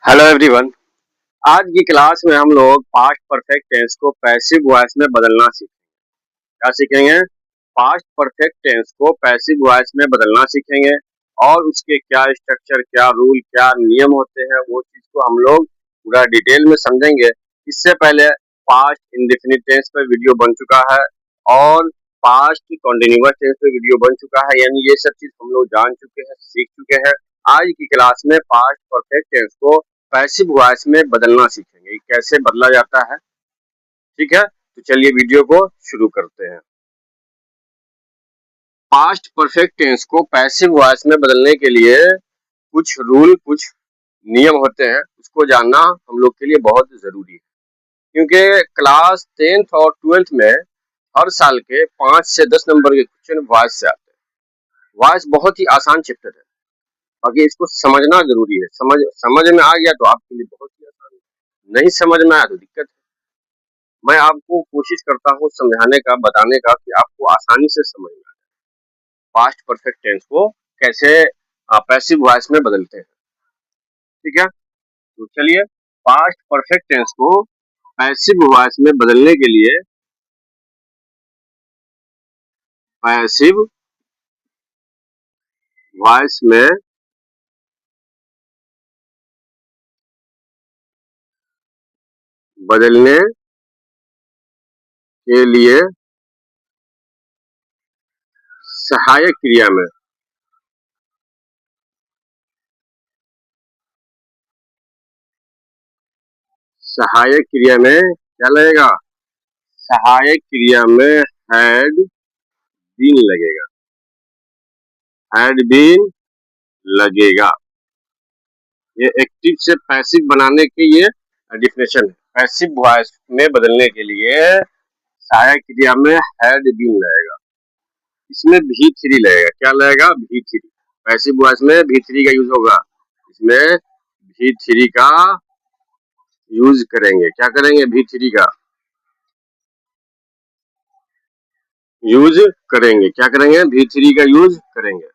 Hello everyone. आज की class में हम लोग पास्ट परफेक्ट टेंस को पैसिव वॉइस में बदलना सीखेंगे। क्या सीखेंगे? पास्ट परफेक्ट टेंस को पैसिव वॉइस में बदलना सीखेंगे और उसके क्या स्ट्रक्चर, क्या रूल, क्या नियम होते हैं, वो चीज को हम लोग पूरा डिटेल में समझेंगे। इससे पहले पास्ट इंडेफिनिट टेंस पर वीडियो बन चुका है और पास्ट कॉन्टिन्यूअस टेंस पे वीडियो बन चुका है, यानी ये सब चीज हम लोग जान चुके हैं, सीख चुके हैं। आज की क्लास में पास्ट परफेक्ट टेंस को पैसिव वॉइस में बदलना सीखेंगे, कैसे बदला जाता है। ठीक है, तो चलिए वीडियो को शुरू करते हैं। पास्ट परफेक्ट टेंस को पैसिव वॉइस में बदलने के लिए कुछ रूल, कुछ नियम होते हैं, उसको जानना हम लोग के लिए बहुत जरूरी है, क्योंकि क्लास 10th और 12th में हर साल के 5 से 10 नंबर के क्वेश्चन वॉइस से आते हैं। वॉइस बहुत ही आसान चैप्टर है, बाकी इसको समझना जरूरी है। समझ में आ गया तो आपके लिए बहुत ही आसान है, नहीं समझ में आया तो दिक्कत है। मैं आपको कोशिश करता हूँ समझाने का, बताने का, कि आपको आसानी से समझ में आए पास्ट परफेक्ट टेंस को कैसे पैसिव वॉइस में बदलते हैं। ठीक है, तो चलिए पास्ट परफेक्ट टेंस को पैसिव वॉइस में बदलने के लिए पैसिव वॉइस में बदलने के लिए सहायक क्रिया में सहायक क्रिया में क्या लगेगा? सहायक क्रिया में हैड बीन लगेगा, हैड बीन लगेगा। ये एक्टिव से पैसिव बनाने की ये डिफिनेशन है। पैसिव वॉइस में बदलने के लिए सहायक क्रिया में हैड बीन लगेगा, इसमें भी थ्री लगेगा। क्या लगेगा? भी थ्री। पैसिव वॉइस में भी थ्री का यूज होगा, इसमें भी थ्री का यूज करेंगे। क्या करेंगे? भी थ्री का यूज करेंगे। क्या करेंगे? भी थ्री का यूज करेंगे।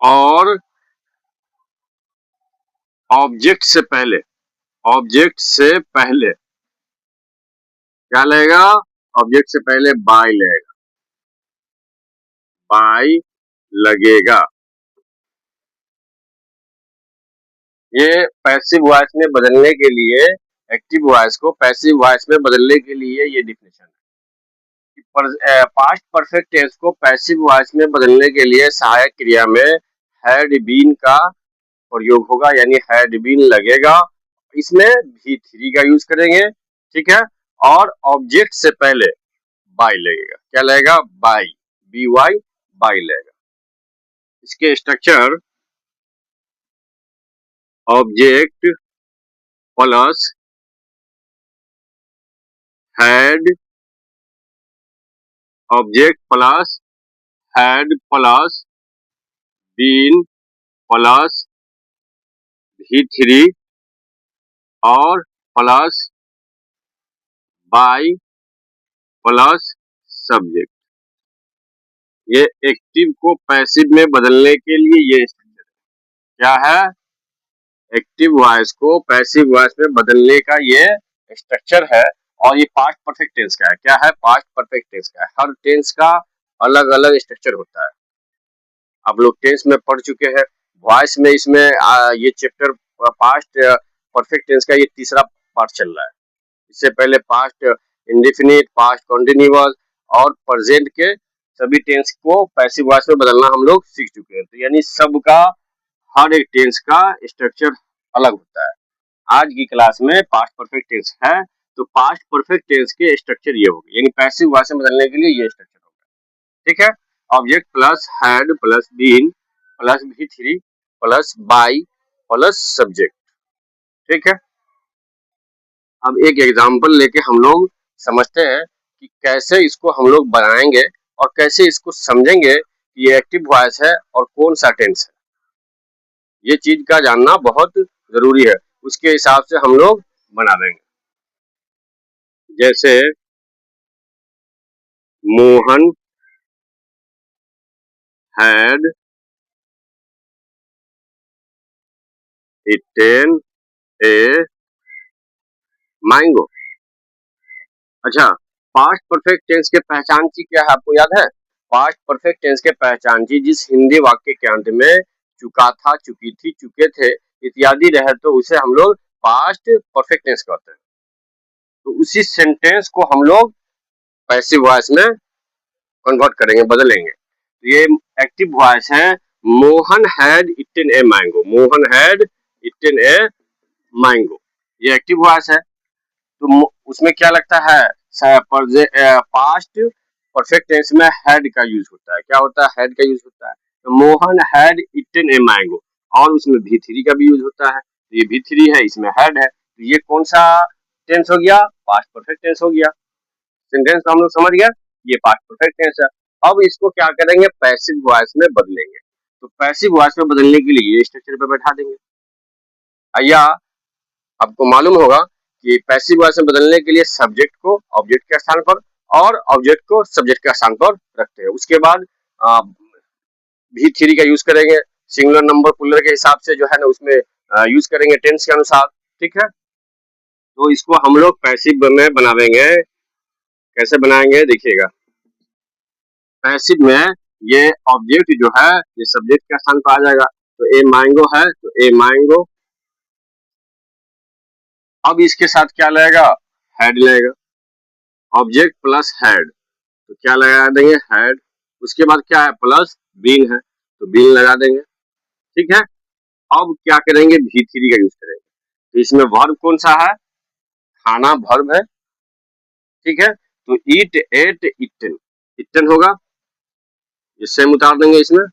और ऑब्जेक्ट से पहले, ऑब्जेक्ट से पहले क्या लगेगा? ऑब्जेक्ट से पहले बाय लगेगा, बाय लगेगा। ये पैसिव वॉइस में बदलने के लिए, एक्टिव वॉइस को पैसिव वॉइस में बदलने के लिए ये डिफिनेशन है। पास्ट परफेक्ट टेंस को पैसिव वॉइस में बदलने के लिए सहायक क्रिया में हैड बीन का प्रयोग होगा, यानी हैड बीन लगेगा। इसमें भी थ्री का यूज करेंगे। ठीक है, और ऑब्जेक्ट से पहले बाय लगेगा। क्या लगेगा? बाय, बी वाई, बाय लगेगा। इसके structure object plus had, object plus had plus been plus V three और प्लस बाय प्लस सब्जेक्ट। ये एक्टिव को पैसिव में बदलने के लिए ये क्या है? एक्टिव वॉइस को पैसिव वॉइस में बदलने का ये स्ट्रक्चर है। और ये पास्ट परफेक्ट टेंस का है। क्या है? पास्ट परफेक्ट टेंस का है। हर टेंस का अलग अलग स्ट्रक्चर होता है, आप लोग टेंस में पढ़ चुके हैं। वॉइस में इसमें ये चैप्टर पास्ट परफेक्ट टेंस का ये तीसरा पार्ट चल रहा है। इससे पहले पास्ट इंडेफिनिट, पास्ट कंटिन्यूअस और प्रेजेंट के सभी टेंस को पैसिव वॉइस में बदलना हम लोग सीख चुके हैं। तो यानी सबका, हर एक टेंस का स्ट्रक्चर अलग होता है। आज की क्लास में पास्ट परफेक्ट टेंस है, तो पास्ट परफेक्ट टेंस के स्ट्रक्चर ये होगा, यानी पैसिव वॉइस में बदलने के लिए ये स्ट्रक्चर होगा। ठीक है, object plus had plus been plus V three plus by plus subject. ठीक है, अब एक एग्जांपल लेके हम लोग समझते हैं कि कैसे इसको हम लोग बनाएंगे और कैसे इसको समझेंगे कि ये एक्टिव वॉइस है और कौन सा टेंस है। ये चीज का जानना बहुत जरूरी है, उसके हिसाब से हम लोग बना देंगे। जैसे Mohan had eaten a mango। अच्छा, पास्ट परफेक्ट टेंस के पहचान की क्या है, आपको याद है? पास्ट परफेक्ट टेंस के पहचान की जिस हिंदी वाक्य के अंत में चुका था, चुकी थी, चुके थे इत्यादि रहे तो उसे हम लोग पास्ट परफेक्ट टेंस कहते हैं। तो उसी सेंटेंस को हम लोग पैसिव वॉइस में कन्वर्ट करेंगे, बदलेंगे। तो ये एक्टिव वॉइस है, Mohan had eaten a mango. Mohan had eaten a mango, ये एक्टिव वॉइस है। तो उसमें क्या लगता है, पास्ट परफेक्ट टेंस में हैड का यूज होता है। क्या होता है? हैड का यूज होता है। तो Mohan had eaten a mango, और उसमें भी थ्री का भी यूज होता है। तो ये भी थ्री है, इसमें हैड है, तो ये कौन सा टेंस हो गया? पास्ट परफेक्ट टेंस हो गया। सेंटेंस तो हम लोग समझ गया, ये पास्ट परफेक्ट टेंस है। अब इसको क्या करेंगे? पैसिव वॉइस में बदलेंगे। तो पैसिव वॉइस में बदलने के लिए ये स्ट्रक्चर पे बैठा देंगे। या आपको मालूम होगा कि पैसिव वॉइस में बदलने के लिए सब्जेक्ट को ऑब्जेक्ट के स्थान पर और ऑब्जेक्ट को सब्जेक्ट के स्थान पर रखते हैं। उसके बाद भी थ्री का यूज करेंगे, सिंगुलर नंबर प्लुरल के हिसाब से जो है ना उसमें यूज करेंगे टेंस के अनुसार। ठीक है, तो इसको हम लोग पैसिव में बनाएंगे। कैसे बनाएंगे देखिएगा। पैसिव में ये ऑब्जेक्ट जो है ये सब्जेक्ट के स्थान पर आ जाएगा। तो ए मैंगो है तो ए मैंगो। अब इसके साथ क्या लगेगा? हैड लगेगा। ऑब्जेक्ट प्लस हैड, तो क्या लगा देंगे? हैड। उसके बाद क्या है? प्लस बीन है, तो बीन लगा देंगे। ठीक है, अब क्या करेंगे? भी थ्री का यूज करेंगे। तो इसमें वर्ब कौन सा है? खाना वर्ब है। ठीक है, तो ईट, एट, इटन, इटन होगा, ये सेम उतार देंगे इसमें,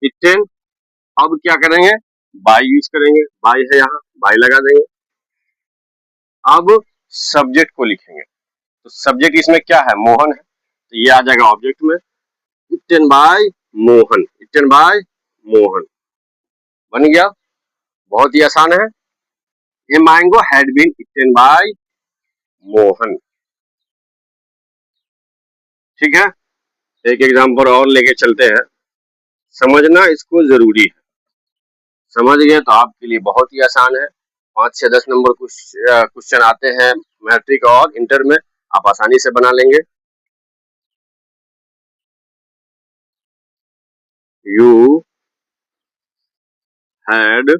इटन। अब क्या करेंगे? बाय यूज करेंगे, बाय है यहाँ, बाय लगा देंगे। अब सब्जेक्ट को लिखेंगे, तो सब्जेक्ट इसमें क्या है? मोहन है, तो ये आ जाएगा ऑब्जेक्ट में, eaten by Mohan, eaten by Mohan, बन गया। बहुत ही आसान है। A mango had been eaten by Mohan. ठीक है, एक एग्जाम्पल और लेके चलते हैं। समझना इसको जरूरी है, समझ गए तो आपके लिए बहुत ही आसान है। 5 से 10 नंबर क्वेश्चन आते हैं मैट्रिक और इंटर में, आप आसानी से बना लेंगे। यू हैड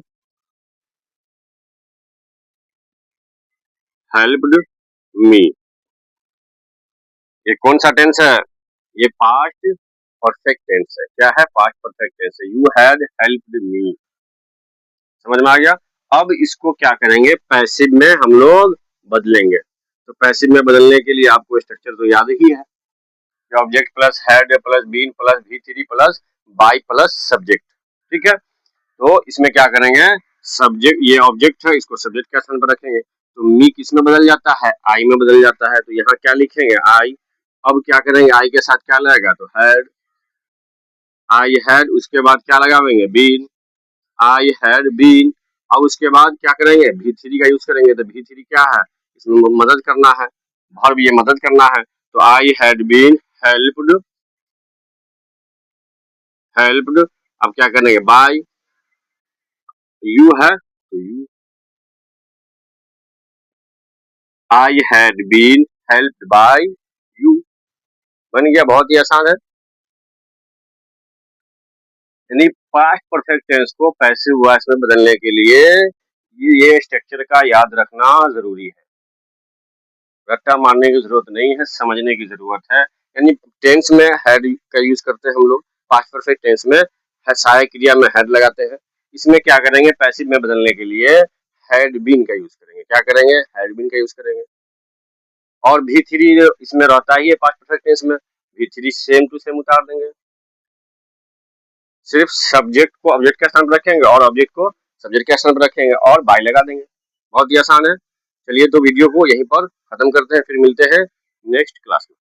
हेल्प्ड मी, ये कौन सा टेंस है? ये पास्ट परफेक्ट टेंस है। क्या है? पास्ट परफेक्ट टेंस है। यू हैड हेल्प्ड मी, समझ में आ गया। अब इसको क्या करेंगे? पैसिव में हम लोग बदलेंगे। तो पैसिव में बदलने के लिए आपको स्ट्रक्चर तो याद ही है, object plus had plus been plus V three plus by plus subject. ठीक है, तो इसमें क्या करेंगे? सब्जेक्ट, ये ऑब्जेक्ट है, इसको सब्जेक्ट के स्थान पर रखेंगे। तो मी किस में बदल जाता है? आई में बदल जाता है, तो यहाँ क्या लिखेंगे? आई। अब क्या करेंगे? आई के साथ क्या लगेगा? तो हैड, आई हैड। उसके बाद क्या लगाएंगे? Been, I had been. अब उसके बाद क्या करेंगे? भी थ्री का यूज करेंगे। तो भी थ्री क्या है? इसमें मदद करना है, वर्ब ये मदद करना है। तो I had been helped, helped. अब क्या करेंगे? बाय, यू है तो you, I had been helped by you, बन गया। बहुत ही आसान है। यानी पास्ट परफेक्ट टेंस को पैसिव वॉइस में बदलने के लिए ये स्ट्रक्चर का याद रखना जरूरी है। रट्टा मारने की जरूरत नहीं है, समझने की जरूरत है। यानी टेंस में हैड का यूज करते हैं हम लोग, पास्ट परफेक्ट टेंस में सहायक क्रिया में हैड लगाते हैं। इसमें क्या करेंगे? पैसिव में बदलने के लिए हैड बीन का यूज करेंगे। क्या करेंगे? हैड बीन का यूज करेंगे। और भी थ्री इसमें रहता ही है पास्ट परफेक्ट टेंस में, भी थ्री सेम टू सेम उतार देंगे। सिर्फ सब्जेक्ट को ऑब्जेक्ट के स्थान पर रखेंगे और ऑब्जेक्ट को सब्जेक्ट के स्थान पर रखेंगे और बाय लगा देंगे। बहुत ही आसान है। चलिए तो वीडियो को यहीं पर खत्म करते हैं, फिर मिलते हैं नेक्स्ट क्लास में।